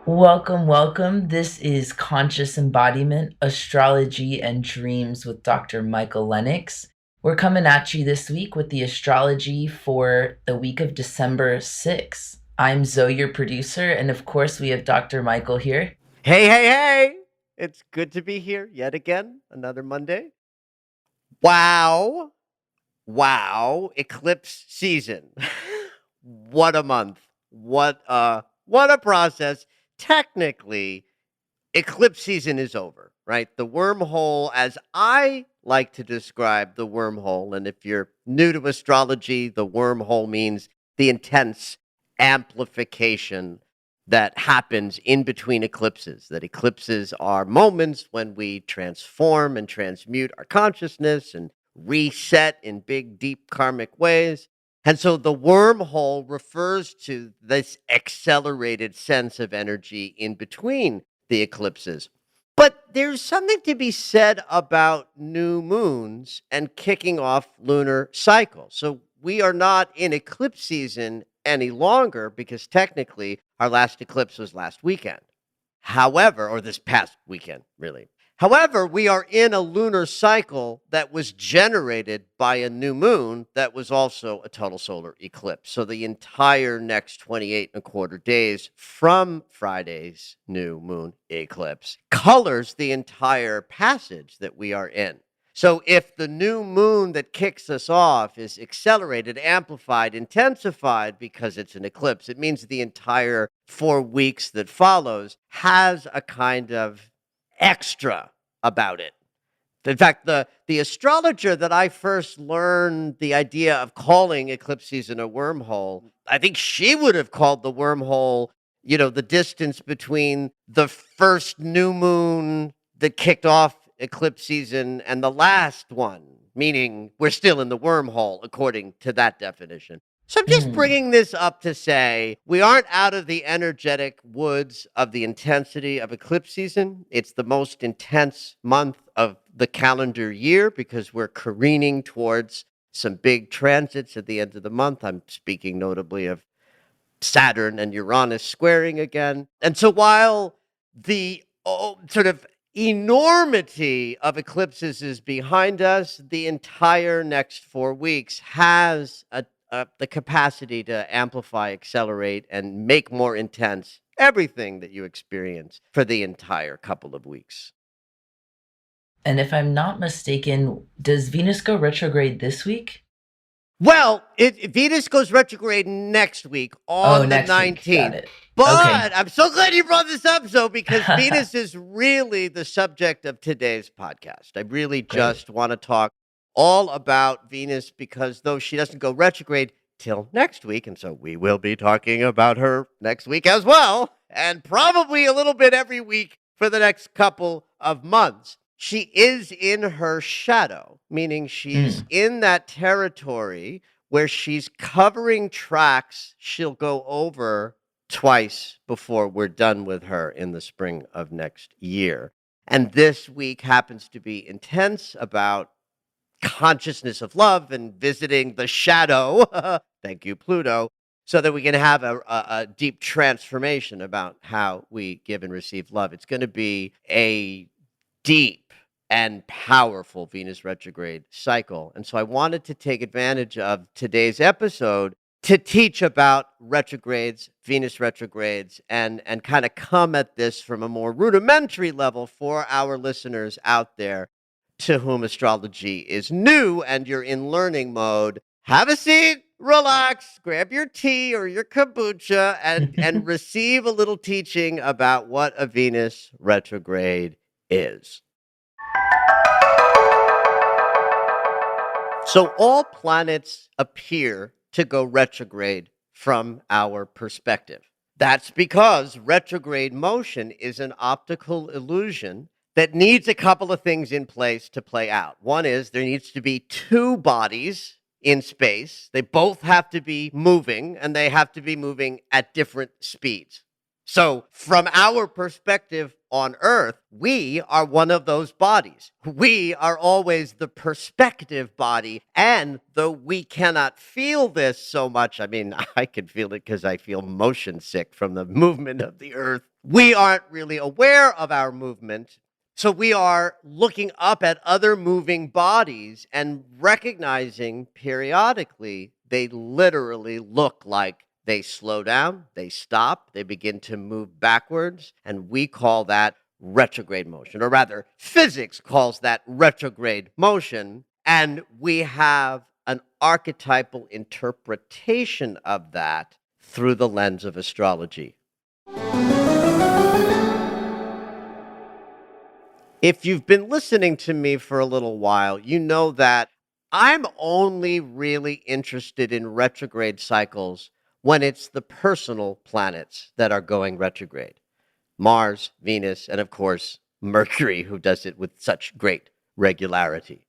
Welcome, welcome. This is Conscious Embodiment, Astrology and Dreams with Dr. Michael Lennox. We're coming at you this week with the astrology for the week of December 6th. I'm Zoe, your producer, and of course we have Dr. Michael here. Hey. It's good to be here yet again, another Monday. Wow. Eclipse season. What a month. What a process. Technically, eclipse season is over, right? The wormhole, as I like to describe the wormhole, and if you're new to astrology, the wormhole means the intense amplification that happens in between eclipses, that eclipses are moments when we transform and transmute our consciousness and reset in big, deep karmic ways. And so the wormhole refers to this accelerated sense of energy in between the eclipses. But there's something to be said about new moons and kicking off lunar cycles. So we are not in eclipse season any longer because technically our last eclipse was last weekend. However, or this past weekend, really. However, we are in a lunar cycle that was generated by a new moon that was also a total solar eclipse. So the entire next 28 and a quarter days from Friday's new moon eclipse colors the entire passage that we are in. So if the new moon that kicks us off is accelerated, amplified, intensified because it's an eclipse, it means the entire 4 weeks that follows has a kind of extra about it. In fact, the astrologer that I first learned the idea of calling eclipse season a wormhole, I think she would have called the wormhole, the distance between the first new moon that kicked off eclipse season and the last one, meaning we're still in the wormhole according to that definition. So I'm just bringing this up to say we aren't out of the energetic woods of the intensity of eclipse season. It's the most intense month of the calendar year because we're careening towards some big transits at the end of the month. I'm speaking notably of Saturn and Uranus squaring again. And so while the sort of enormity of eclipses is behind us, the entire next 4 weeks has the capacity to amplify, accelerate, and make more intense everything that you experience for the entire couple of weeks. And if I'm not mistaken, does Venus go retrograde this week? Well, Venus goes retrograde next week on the 19th. But I'm so glad you brought this up, Zoe, because Venus is really the subject of today's podcast. I really just want to talk all about Venus because though she doesn't go retrograde till next week, and so we will be talking about her next week as well, and probably a little bit every week for the next couple of months. She is in her shadow, meaning she's in that territory where she's covering tracks she'll go over twice before we're done with her in the spring of next year. And this week happens to be intense about consciousness of love and visiting the shadow. Thank you, Pluto. So that we can have a deep transformation about how we give and receive love. It's going to be a deep and powerful Venus retrograde cycle. And so I wanted to take advantage of today's episode to teach about retrogrades, Venus retrogrades, and kind of come at this from a more rudimentary level for our listeners out there to whom astrology is new and you're in learning mode. Have a seat, relax, grab your tea or your kombucha, and receive a little teaching about what a Venus retrograde is. So all planets appear to go retrograde from our perspective. That's because retrograde motion is an optical illusion that needs a couple of things in place to play out. One is there needs to be two bodies in space. They both have to be moving, and they have to be moving at different speeds. So, from our perspective on Earth, we are one of those bodies. We are always the perspective body. And though we cannot feel this so much, I mean, I can feel it because I feel motion sick from the movement of the Earth. We aren't really aware of our movement. So, we are looking up at other moving bodies and recognizing periodically they literally look like they slow down, they stop, they begin to move backwards, and we call that retrograde motion, or rather, physics calls that retrograde motion, and we have an archetypal interpretation of that through the lens of astrology. If you've been listening to me for a little while, you know that I'm only really interested in retrograde cycles when it's the personal planets that are going retrograde. Mars, Venus, and of course, Mercury, who does it with such great regularity.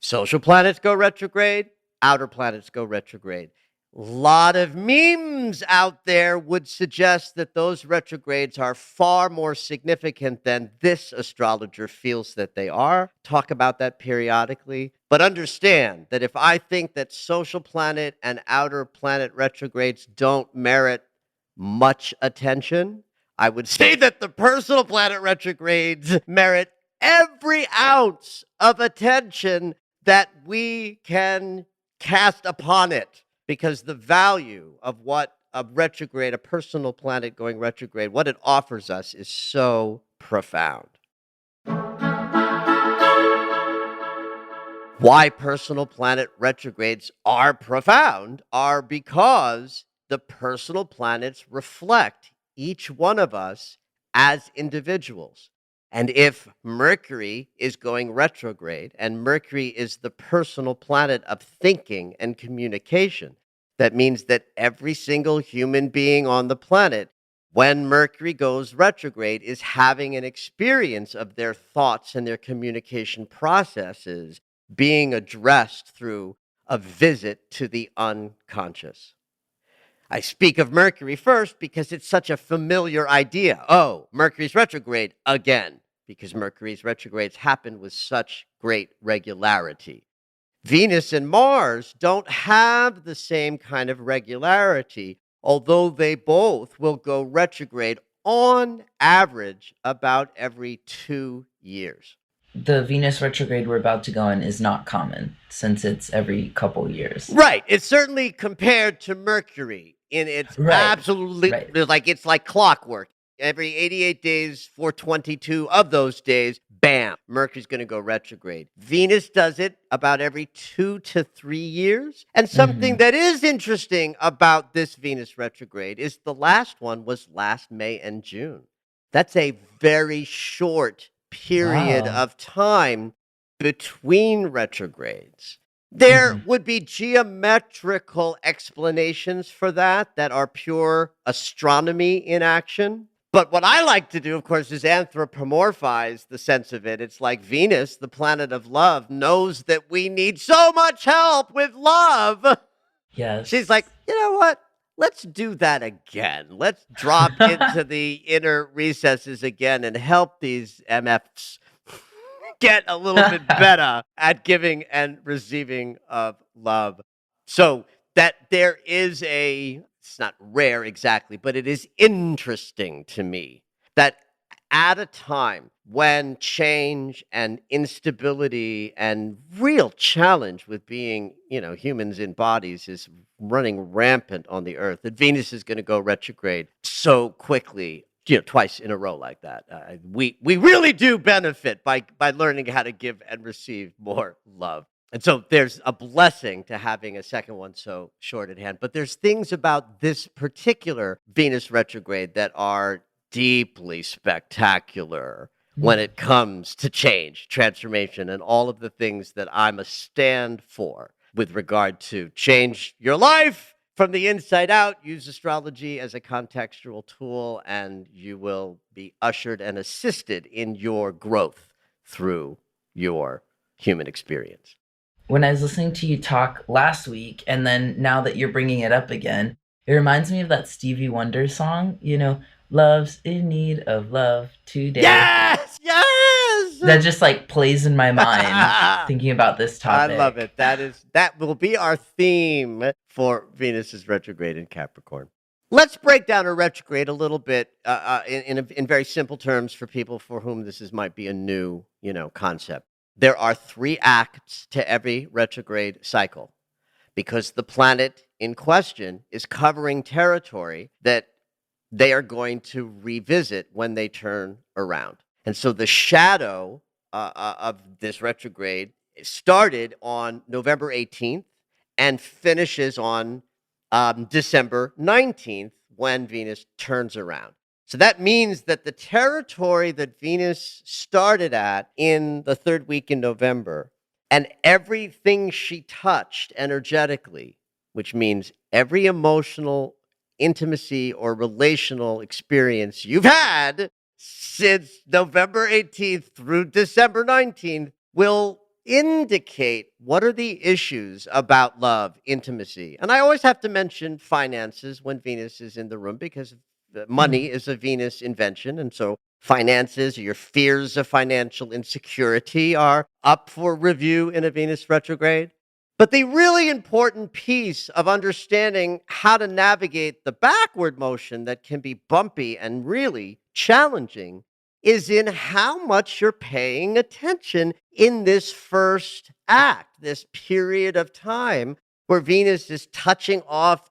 Social planets go retrograde, outer planets go retrograde. A lot of memes out there would suggest that those retrogrades are far more significant than this astrologer feels that they are. Talk about that periodically. But understand that if I think that social planet and outer planet retrogrades don't merit much attention, I would say that the personal planet retrogrades merit every ounce of attention that we can cast upon it. Because the value of what a retrograde, a personal planet going retrograde, what it offers us is so profound. Why personal planet retrogrades are profound are because the personal planets reflect each one of us as individuals. And if Mercury is going retrograde, and Mercury is the personal planet of thinking and communication, that means that every single human being on the planet, when Mercury goes retrograde, is having an experience of their thoughts and their communication processes being addressed through a visit to the unconscious. I speak of Mercury first because it's such a familiar idea. Oh, Mercury's retrograde again, because Mercury's retrogrades happen with such great regularity. Venus and Mars don't have the same kind of regularity, although they both will go retrograde on average about every 2 years. The Venus retrograde we're about to go in is not common since it's every couple years. Right. It's certainly compared to Mercury in its absolutely, like it's like clockwork. Every 88 days for 22 of those days, bam, Mercury's going to go retrograde. Venus does it about every 2 to 3 years. And something that is interesting about this Venus retrograde is the last one was last May and June. That's a very short period of time between retrogrades. There would be geometrical explanations for that are pure astronomy in action. But what I like to do, of course, is anthropomorphize the sense of it. It's like Venus, the planet of love, knows that we need so much help with love. Yes. She's like, you know what? Let's do that again. Let's drop into the inner recesses again and help these MFs get a little bit better at giving and receiving of love. So that there is it's not rare exactly, but it is interesting to me that at a time when change and instability and real challenge with being, humans in bodies is running rampant on the earth, that Venus is going to go retrograde so quickly, twice in a row like that. We really do benefit by learning how to give and receive more love. And so there's a blessing to having a second one so short at hand. But there's things about this particular Venus retrograde that are deeply spectacular. when it comes to change, transformation, and all of the things that I'm a stand for with regard to change your life from the inside out. Use astrology as a contextual tool, and you will be ushered and assisted in your growth through your human experience. When I was listening to you talk last week, and then now that you're bringing it up again, it reminds me of that Stevie Wonder song, Love's in need of love today. Yes! Yes! That just like plays in my mind thinking about this I topic. love it. That will be our theme for Venus's retrograde in Capricorn. Let's break down a retrograde a little bit in very simple terms for people for whom might be a new, concept. There are 3 acts to every retrograde cycle because the planet in question is covering territory that they are going to revisit when they turn around. And so the shadow of this retrograde started on November 18th and finishes on December 19th when Venus turns around. So that means that the territory that Venus started at in the 3rd week in November and everything she touched energetically, which means every emotional intimacy or relational experience you've had since November 18th through December 19th will indicate what are the issues about love, intimacy. And I always have to mention finances when Venus is in the room because money is a Venus invention. And so finances, your fears of financial insecurity are up for review in a Venus retrograde. But the really important piece of understanding how to navigate the backward motion that can be bumpy and really challenging is in how much you're paying attention in this first act, this period of time where Venus is touching off,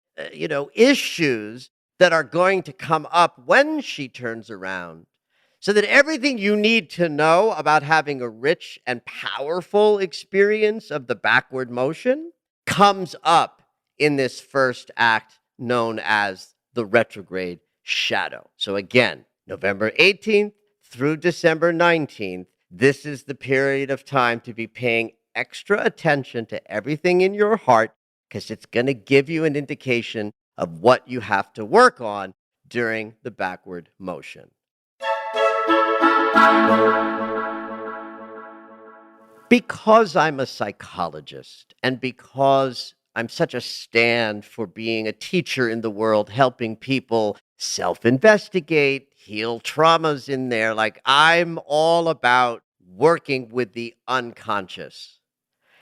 issues that are going to come up when she turns around. So that everything you need to know about having a rich and powerful experience of the backward motion comes up in this first act known as the retrograde shadow. So again, November 18th through December 19th, this is the period of time to be paying extra attention to everything in your heart because it's going to give you an indication of what you have to work on during the backward motion. Because I'm a psychologist and because I'm such a stand for being a teacher in the world, helping people self-investigate, heal traumas in there, like I'm all about working with the unconscious.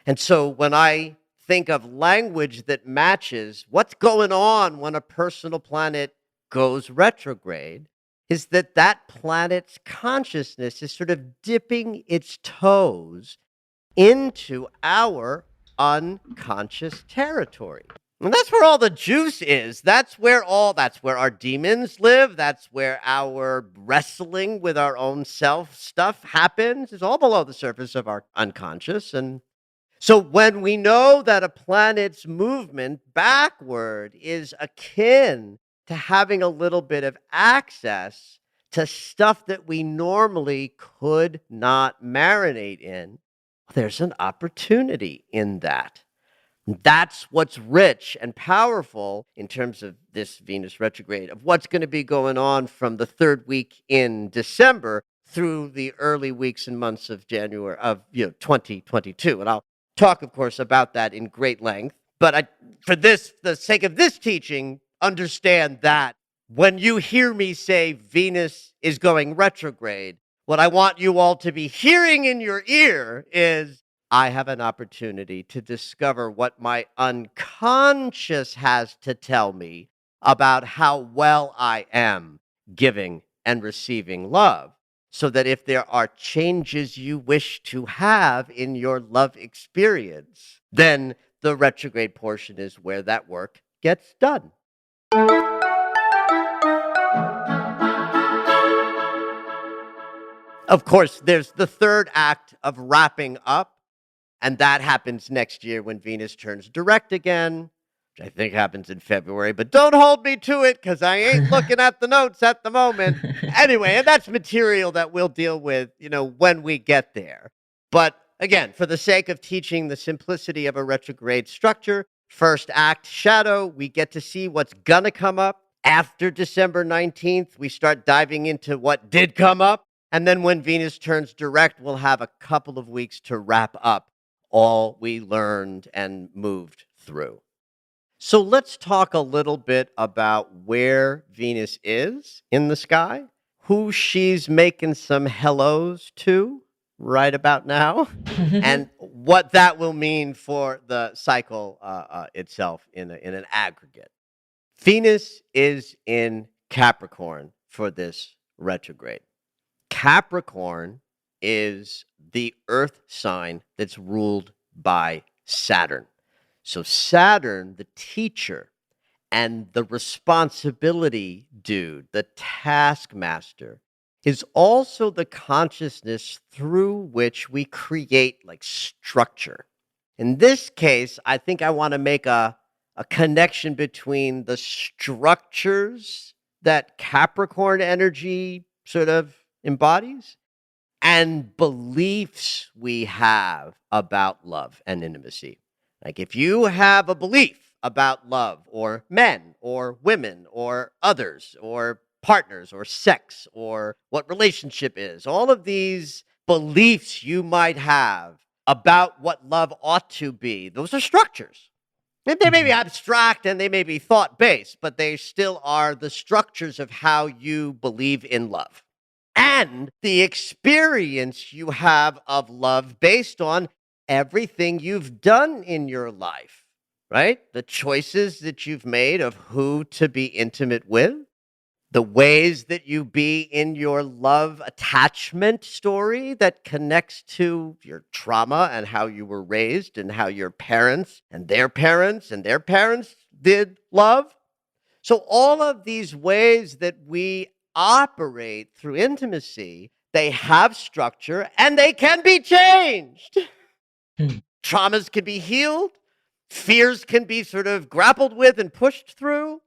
And so when I think of language that matches what's going on when a personal planet goes retrograde, is that planet's consciousness is sort of dipping its toes into our unconscious territory. And that's where all the juice is. That's where our demons live. That's where our wrestling with our own self stuff happens. It's all below the surface of our unconscious. And so when we know that a planet's movement backward is akin to having a little bit of access to stuff that we normally could not marinate in, there's an opportunity in that. That's what's rich and powerful in terms of this Venus retrograde, of what's going to be going on from the 3rd week in December through the early weeks and months of January of 2022. And I'll talk, of course, about that in great length. But for the sake of this teaching, understand that when you hear me say Venus is going retrograde, what I want you all to be hearing in your ear is I have an opportunity to discover what my unconscious has to tell me about how well I am giving and receiving love. So that if there are changes you wish to have in your love experience, then the retrograde portion is where that work gets done. Of course, there's the 3rd act of wrapping up, and that happens next year when Venus turns direct again, which I think happens in February, but don't hold me to it because I ain't looking at the notes at the moment. Anyway, and that's material that we'll deal with, when we get there. But again, for the sake of teaching the simplicity of a retrograde structure, first act shadow, we get to see what's going to come up. After December 19th, we start diving into what did come up. And then when Venus turns direct, we'll have a couple of weeks to wrap up all we learned and moved through. So let's talk a little bit about where Venus is in the sky, who she's making some hellos to right about now, and what that will mean for the cycle itself in an aggregate. Venus is in Capricorn for this retrograde. Capricorn is the earth sign that's ruled by Saturn. So Saturn, the teacher and the responsibility dude, the taskmaster, is also the consciousness through which we create structure. In this case, I think I want to make a connection between the structures that Capricorn energy sort of embodies and beliefs we have about love and intimacy. Like if you have a belief about love or men or women or others or partners or sex or what relationship is, all of these beliefs you might have about what love ought to be, those are structures. And they may be abstract and they may be thought-based, but they still are the structures of how you believe in love. And the experience you have of love based on everything you've done in your life, right? The choices that you've made of who to be intimate with, the ways that you be in your love attachment story that connects to your trauma and how you were raised and how your parents and their parents and their parents did love. So all of these ways that we operate through intimacy, they have structure and they can be changed. Traumas can be healed. Fears can be sort of grappled with and pushed through.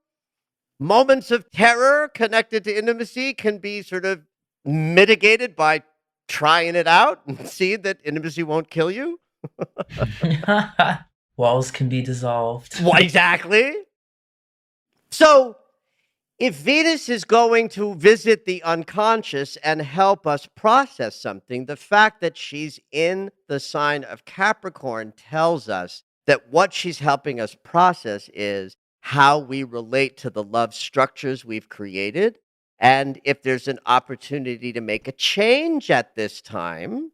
Moments of terror connected to intimacy can be sort of mitigated by trying it out and see that intimacy won't kill you. Walls can be dissolved. Well, exactly. So if Venus is going to visit the unconscious and help us process something, the fact that she's in the sign of Capricorn tells us that what she's helping us process is how we relate to the love structures we've created. And if there's an opportunity to make a change at this time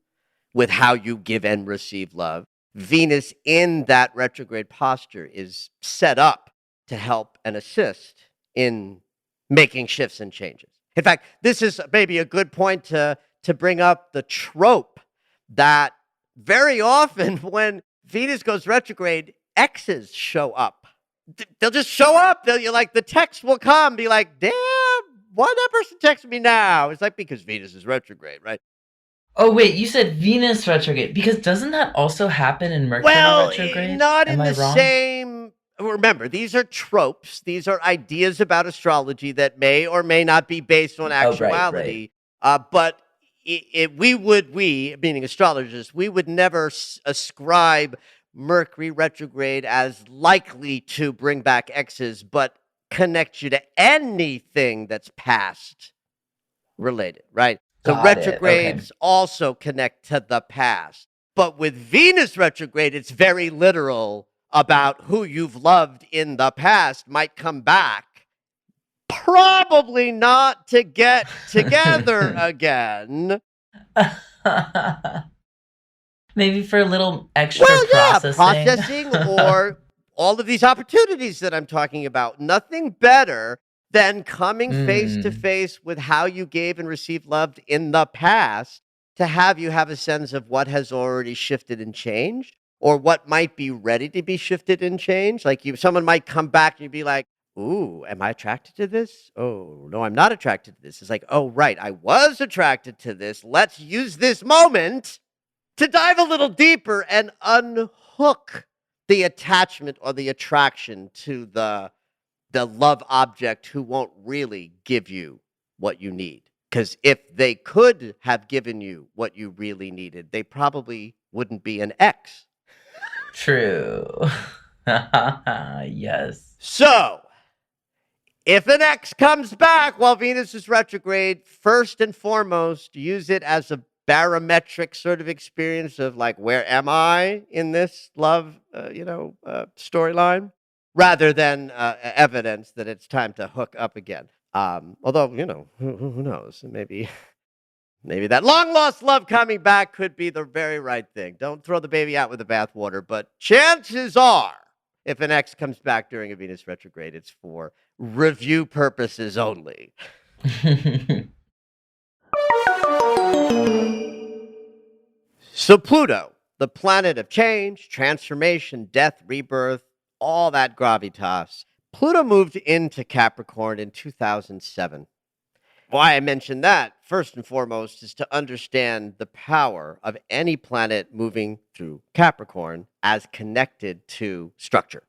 with how you give and receive love, Venus in that retrograde posture is set up to help and assist in making shifts and changes. In fact, this is maybe a good point to bring up the trope that very often when Venus goes retrograde, exes show up. They'll just show up. You're like, the text will come, be like, damn, why that person text me now? It's like, because Venus is retrograde, right? Oh, wait, you said Venus retrograde. Because doesn't that also happen in Mercury retrograde? Not Am in I the wrong? same... Remember, these are tropes. These are ideas about astrology that may or may not be based on actuality. But we, meaning astrologers, we would never ascribe Mercury retrograde as likely to bring back exes, but connect you to anything that's past related, right? So retrogrades also connect to the past. But with Venus retrograde, it's very literal about who you've loved in the past might come back, probably not to get together again. Maybe for a little extra processing or all of these opportunities that I'm talking about. Nothing better than coming face to face with how you gave and received love in the past to have you have a sense of what has already shifted and changed or what might be ready to be shifted and changed. Like someone might come back and you'd be like, ooh, am I attracted to this? Oh, no, I'm not attracted to this. It's like, oh, right, I was attracted to this. Let's use this moment to dive a little deeper and unhook the attachment or the attraction to the love object who won't really give you what you need. Because if they could have given you what you really needed, they probably wouldn't be an ex. True. Yes. So, if an ex comes back while Venus is retrograde, first and foremost, use it as a barometric sort of experience of like, where am I in this love, storyline, rather than evidence that it's time to hook up again. Although, who knows? Maybe that long lost love coming back could be the very right thing. Don't throw the baby out with the bathwater, but chances are, if an ex comes back during a Venus retrograde, it's for review purposes only. So Pluto, the planet of change, transformation, death, rebirth, all that gravitas, Pluto moved into Capricorn in 2007. Why I mention that, first and foremost, is to understand the power of any planet moving through Capricorn as connected to structure.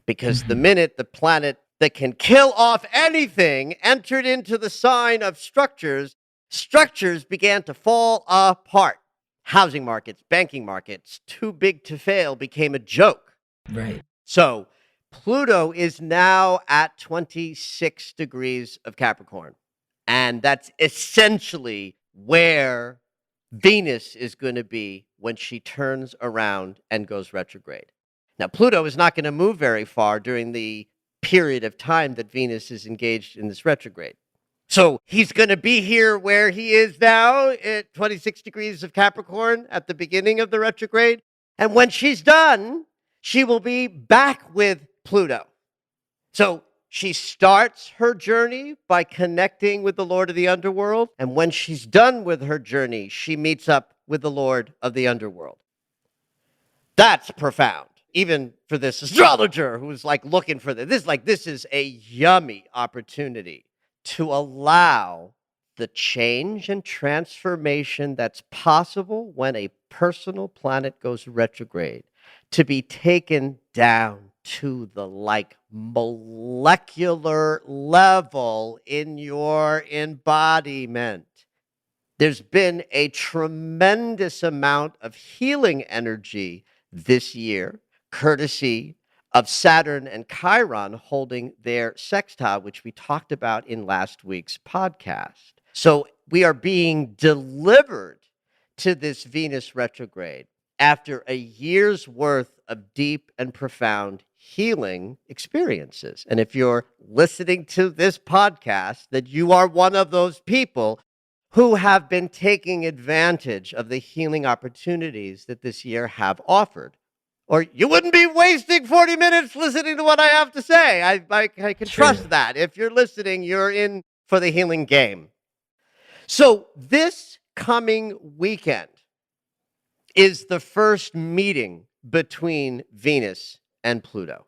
Because the minute the planet that can kill off anything entered into the sign of structures, structures began to fall apart. Housing markets, banking markets, too big to fail became a joke. Right. So Pluto is now at 26 degrees of Capricorn. And that's essentially where Venus is going to be when she turns around and goes retrograde. Now, Pluto is not going to move very far during the period of time that Venus is engaged in this retrograde. So he's going to be here where he is now at 26 degrees of Capricorn at the beginning of the retrograde. And when she's done, she will be back with Pluto. So she starts her journey by connecting with the Lord of the Underworld. And when she's done with her journey, she meets up with the Lord of the Underworld. That's profound, even for this astrologer who's like looking for this. This is a yummy opportunity to allow the change and transformation that's possible when a personal planet goes retrograde to be taken down to the molecular level in your embodiment. There's been a tremendous amount of healing energy this year, courtesy of Saturn and Chiron holding their sextile, which we talked about in last week's podcast. So we are being delivered to this Venus retrograde after a year's worth of deep and profound healing experiences. And if you're listening to this podcast, that you are one of those people who have been taking advantage of the healing opportunities that this year have offered. Or you wouldn't be wasting 40 minutes listening to what I have to say. I can trust that. If you're listening, you're in for the healing game. So this coming weekend is the first meeting between Venus and Pluto.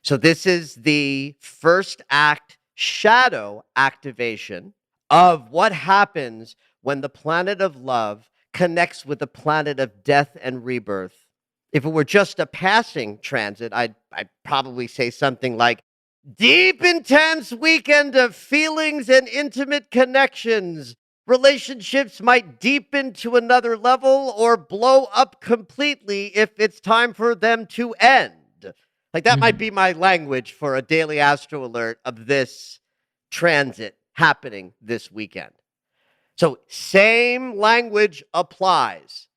So this is the first act shadow activation of what happens when the planet of love connects with the planet of death and rebirth. If it were just a passing transit, I'd probably say something like, deep, intense weekend of feelings and intimate connections. Relationships might deepen to another level or blow up completely if it's time for them to end. That might be my language for a daily astro alert of this transit happening this weekend. So same language applies.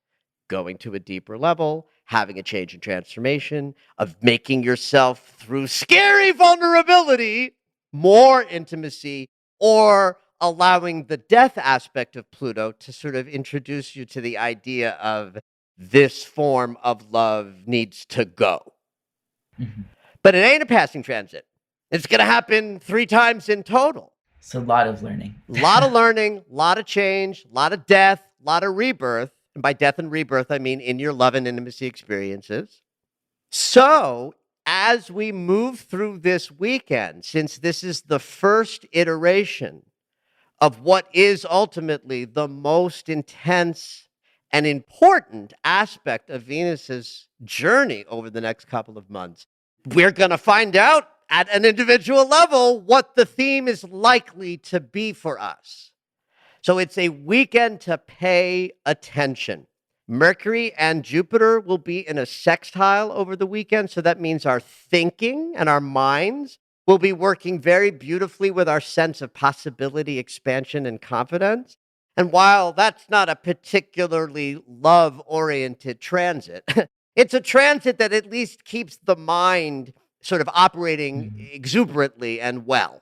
Going to a deeper level, having a change and transformation, of making yourself through scary vulnerability, more intimacy, or allowing the death aspect of Pluto to sort of introduce you to the idea of this form of love needs to go. But it ain't a passing transit. It's going to happen 3 times in total. It's a lot of learning. A lot of learning, a lot of change, a lot of death, a lot of rebirth. And by death and rebirth, I mean in your love and intimacy experiences. So as we move through this weekend, since this is the first iteration of what is ultimately the most intense an important aspect of Venus's journey over the next couple of months. We're going to find out at an individual level what the theme is likely to be for us. So it's a weekend to pay attention. Mercury and Jupiter will be in a sextile over the weekend. So that means our thinking and our minds will be working very beautifully with our sense of possibility, expansion, and confidence. And while that's not a particularly love-oriented transit, it's a transit that at least keeps the mind sort of operating exuberantly and well.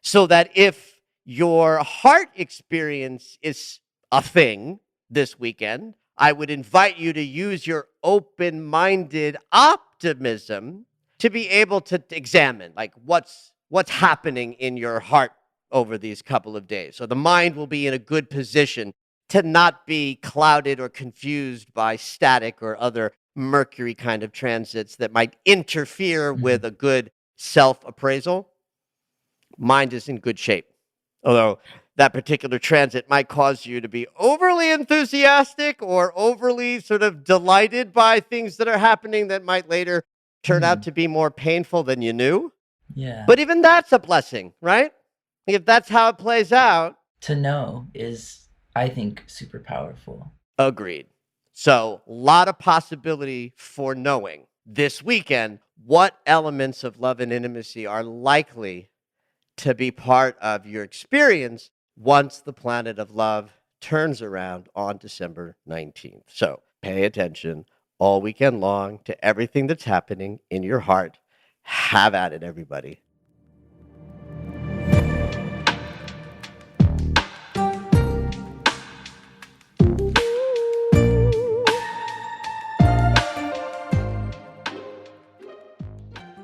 So that if your heart experience is a thing this weekend, I would invite you to use your open-minded optimism to be able to examine like what's happening in your heart over these couple of days. So the mind will be in a good position to not be clouded or confused by static or other Mercury kind of transits that might interfere with a good self-appraisal. Mind is in good shape. Although that particular transit might cause you to be overly enthusiastic or overly sort of delighted by things that are happening that might later turn out to be more painful than you knew. Yeah. But even that's a blessing, right? If that's how it plays out. To know is, I think, super powerful. Agreed. So a lot of possibility for knowing this weekend what elements of love and intimacy are likely to be part of your experience once the planet of love turns around on December 19th. So pay attention all weekend long to everything that's happening in your heart. Have at it, everybody.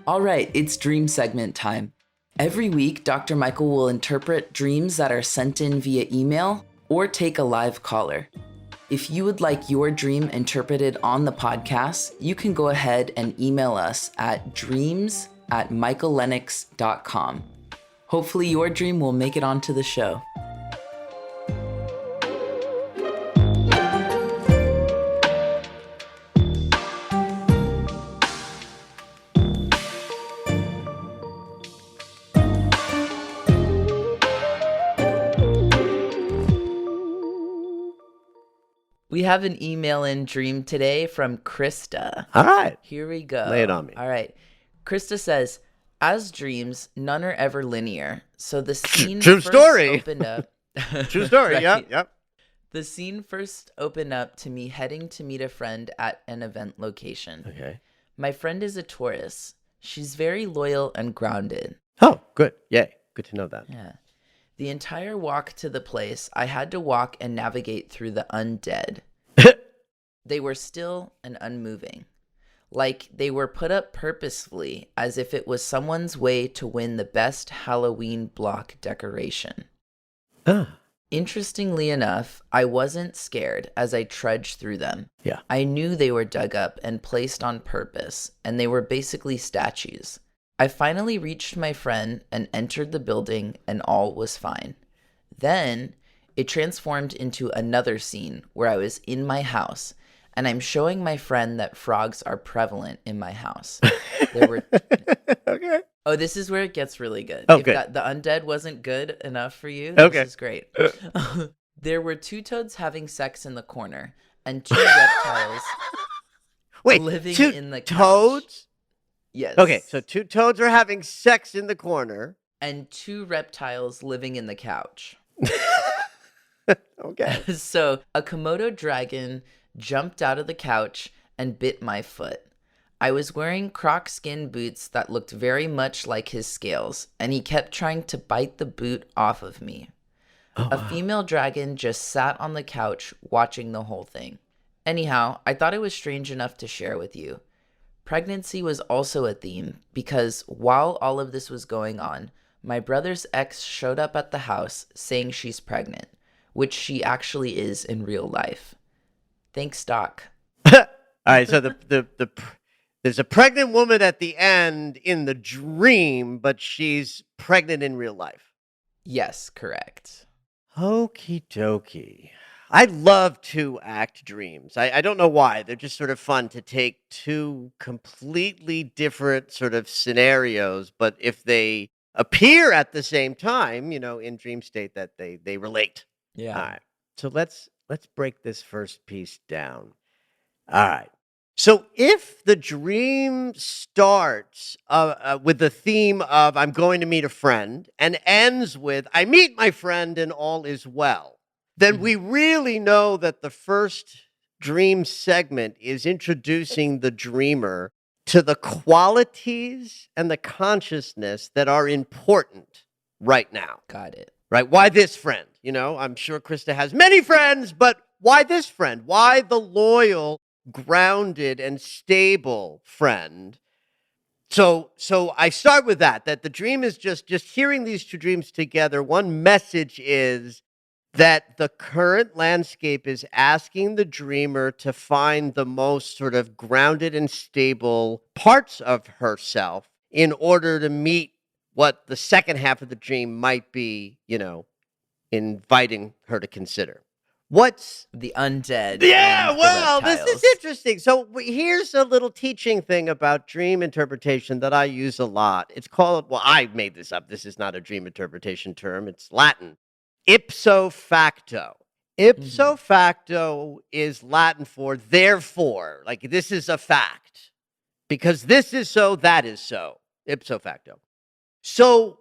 All right, it's dream segment time. Every week, Dr. Michael will interpret dreams that are sent in via email or take a live caller. If you would like your dream interpreted on the podcast, you can go ahead and email us at dreams@michaellennox.com. Hopefully your dream will make it onto the show. We have an email in dream today from Krista. All right. Here we go. Lay it on me. All right. Krista says, as dreams, none are ever linear. So the scene True first story. opened up. True story. Right. Yep. The scene first opened up to me heading to meet a friend at an event location. Okay. My friend is a Taurus. She's very loyal and grounded. Oh, good. Yay. Good to know that. Yeah. The entire walk to the place, I had to walk and navigate through the undead. They were still and unmoving. Like they were put up purposefully as if it was someone's way to win the best Halloween block decoration. Interestingly enough, I wasn't scared as I trudged through them. Yeah. I knew they were dug up and placed on purpose, and they were basically statues. I finally reached my friend and entered the building, and all was fine. Then it transformed into another scene where I was in my house, and I'm showing my friend that frogs are prevalent in my house. There were Okay. Oh, this is where it gets really good. Okay. If the undead wasn't good enough for you, Okay. this is great. There were two toads having sex in the corner, and two reptiles Wait, living two in the couch. toads? Yes. Okay, so two toads are having sex in the corner. And two reptiles living in the couch. Okay. So a komodo dragon jumped out of the couch and bit my foot. I was wearing croc skin boots that looked very much like his scales, and he kept trying to bite the boot off of me. A female dragon just sat on the couch watching the whole thing. Anyhow, I thought it was strange enough to share with you. Pregnancy was also a theme because while all of this was going on, my brother's ex showed up at the house saying she's pregnant, which she actually is in real life. Thanks, Doc. All right, so there's a pregnant woman at the end in the dream, but she's pregnant in real life. Yes, correct. Okie dokie. I love two-act dreams. I don't know why. They're just sort of fun to take two completely different sort of scenarios, but if they appear at the same time, in dream state, that they relate. All Yeah. right. So let's break this first piece down. All right. So if the dream starts with the theme of I'm going to meet a friend and ends with I meet my friend and all is well, then we really know that the first dream segment is introducing the dreamer to the qualities and the consciousness that are important right now. Got it. Right? Why this friend? I'm sure Krista has many friends, but why this friend? Why the loyal, grounded, and stable friend? So I start with that the dream is just hearing these two dreams together. One message is that the current landscape is asking the dreamer to find the most sort of grounded and stable parts of herself in order to meet what the second half of the dream might be, inviting her to consider. What's The undead. yeah, and well, the this is reptiles. interesting. So here's a little teaching thing about dream interpretation that I use a lot. It's called, well, I made this up. This is not a dream interpretation term. It's Latin. Ipso facto. Ipso facto is Latin for therefore. Like this is a fact. Because this is so, that is so. Ipso facto. So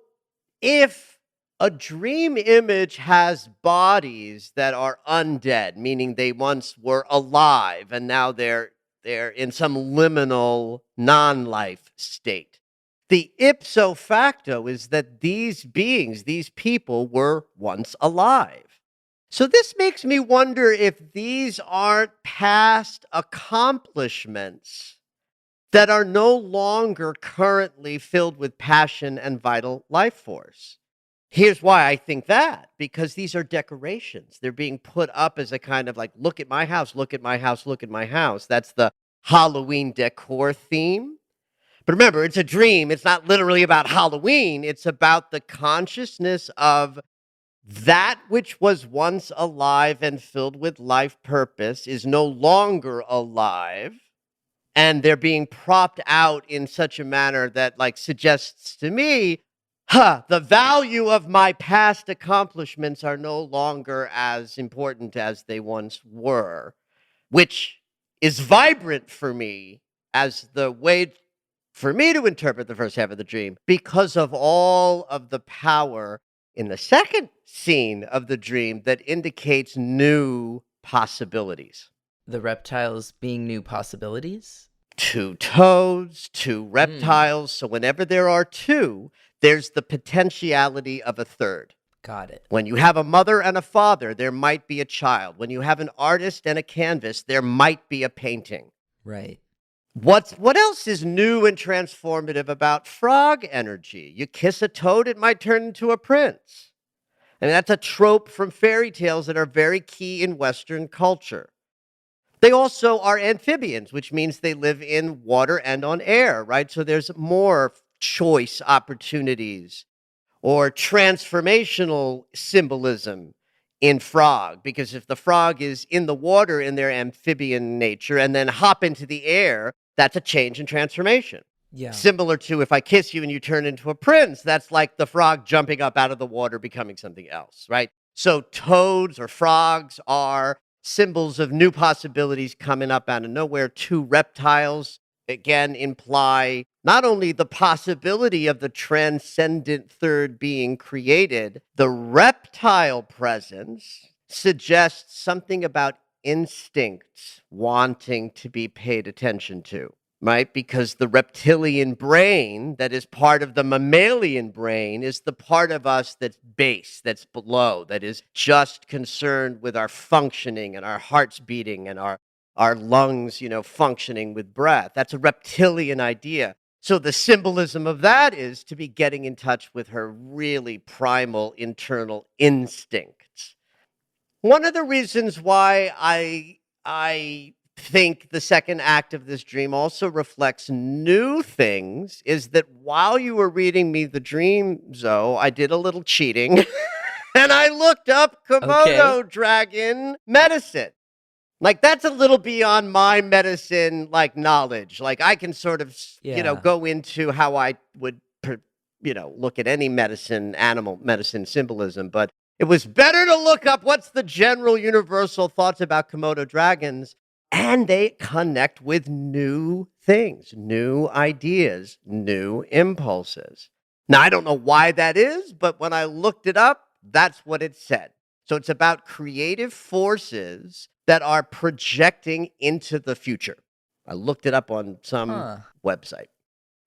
if a dream image has bodies that are undead, meaning they once were alive and now they're in some liminal non-life state, the ipso facto is that these beings, these people, were once alive. So this makes me wonder if these aren't past accomplishments that are no longer currently filled with passion and vital life force. Here's why I think that, because these are decorations. They're being put up as a kind of like, look at my house, look at my house, look at my house. That's the Halloween decor theme. But remember, it's a dream. It's not literally about Halloween. It's about the consciousness of that which was once alive and filled with life purpose is no longer alive. And they're being propped out in such a manner that like suggests to me, the value of my past accomplishments are no longer as important as they once were, which is vibrant for me as the way for me to interpret the first half of the dream because of all of the power in the second scene of the dream that indicates new possibilities. The reptiles being new possibilities? Two toads, two reptiles. So whenever there are two, there's the potentiality of a third. Got it. When you have a mother and a father, there might be a child. When you have an artist and a canvas, there might be a painting. Right. What else is new and transformative about frog energy? You kiss a toad, it might turn into a prince. I mean, that's a trope from fairy tales that are very key in Western culture. They also are amphibians, which means they live in water and on air, right? So there's more choice opportunities or transformational symbolism in frog, because if the frog is in the water in their amphibian nature and then hop into the air, that's a change and transformation. Yeah. Similar to if I kiss you and you turn into a prince, that's like the frog jumping up out of the water, becoming something else, right? So toads or frogs are symbols of new possibilities coming up out of nowhere. Two reptiles, again, imply not only the possibility of the transcendent third being created, the reptile presence suggests something about instincts wanting to be paid attention to, right? Because the reptilian brain that is part of the mammalian brain is the part of us that's base, that's below, that is just concerned with our functioning and our hearts beating and our lungs, functioning with breath. That's a reptilian idea. So the symbolism of that is to be getting in touch with her really primal internal instincts. One of the reasons why I think the second act of this dream also reflects new things is that while you were reading me the dream, Zoe, I did a little cheating. and I looked up komodo Okay. dragon medicine. Like, that's a little beyond my medicine, like, knowledge. Like, I can sort of, Yeah. go into how I would, look at any medicine, animal medicine symbolism. But it was better to look up what's the general universal thoughts about komodo dragons. And they connect with new things, new ideas, new impulses. Now, I don't know why that is, but when I looked it up, that's what it said. So it's about creative forces that are projecting into the future. I looked it up on some Huh. website.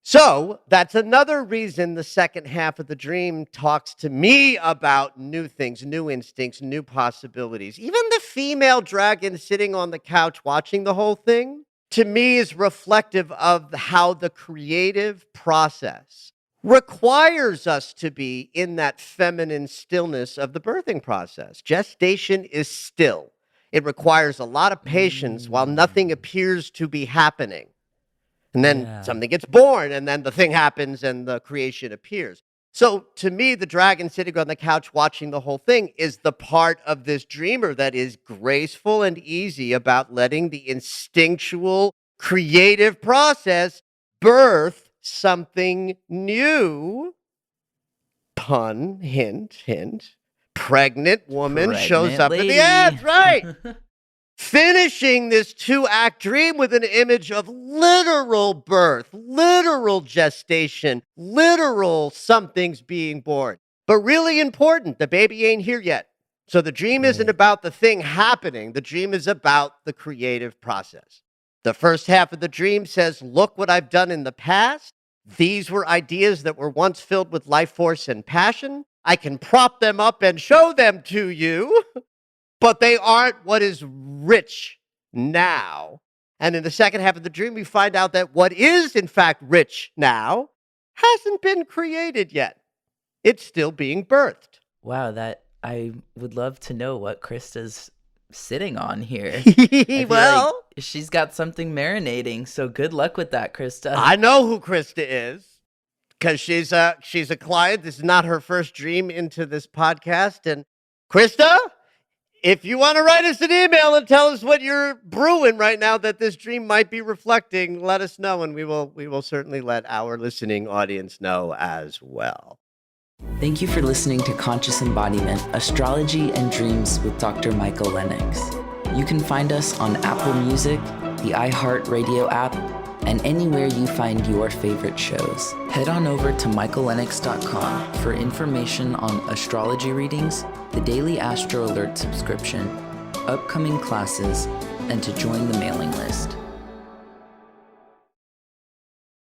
So that's another reason the second half of the dream talks to me about new things, new instincts, new possibilities. Even the female dragon sitting on the couch watching the whole thing, to me, is reflective of how the creative process requires us to be in that feminine stillness of the birthing process. Gestation is still. It requires a lot of patience while nothing Mm. appears to be happening. And then Yeah. something gets born, and then the thing happens, and the creation appears. So to me, the dragon sitting on the couch watching the whole thing is the part of this dreamer that is graceful and easy about letting the instinctual, creative process birth something new. Pun, hint, hint. Pregnant woman shows Pregnant up in the lady. ads, right? Finishing this 2-act dream with an image of literal birth, literal gestation, literal something's being born. But really important, the baby ain't here yet. So the dream isn't Right. about the thing happening. The dream is about the creative process. The first half of the dream says, look what I've done in the past. These were ideas that were once filled with life force and passion. I can prop them up and show them to you. But they aren't what is rich now. And in the second half of the dream, we find out that what is, in fact, rich now hasn't been created yet. It's still being birthed. Wow, that I would love to know what Krista's sitting on here. I feel like Well, she's got something marinating, so good luck with that, Krista. I know who Krista is because she's a client. This is not her first dream into this podcast. And Krista, if you want to write us an email and tell us what you're brewing right now that this dream might be reflecting, let us know, and we will certainly let our listening audience know as well. Thank you for listening to Conscious Embodiment, Astrology and Dreams with Dr. Michael Lennox. You can find us on Apple Music, the iHeartRadio app, and anywhere you find your favorite shows. Head on over to michaellennox.com for information on astrology readings, the daily Astro Alert subscription, upcoming classes, and to join the mailing list.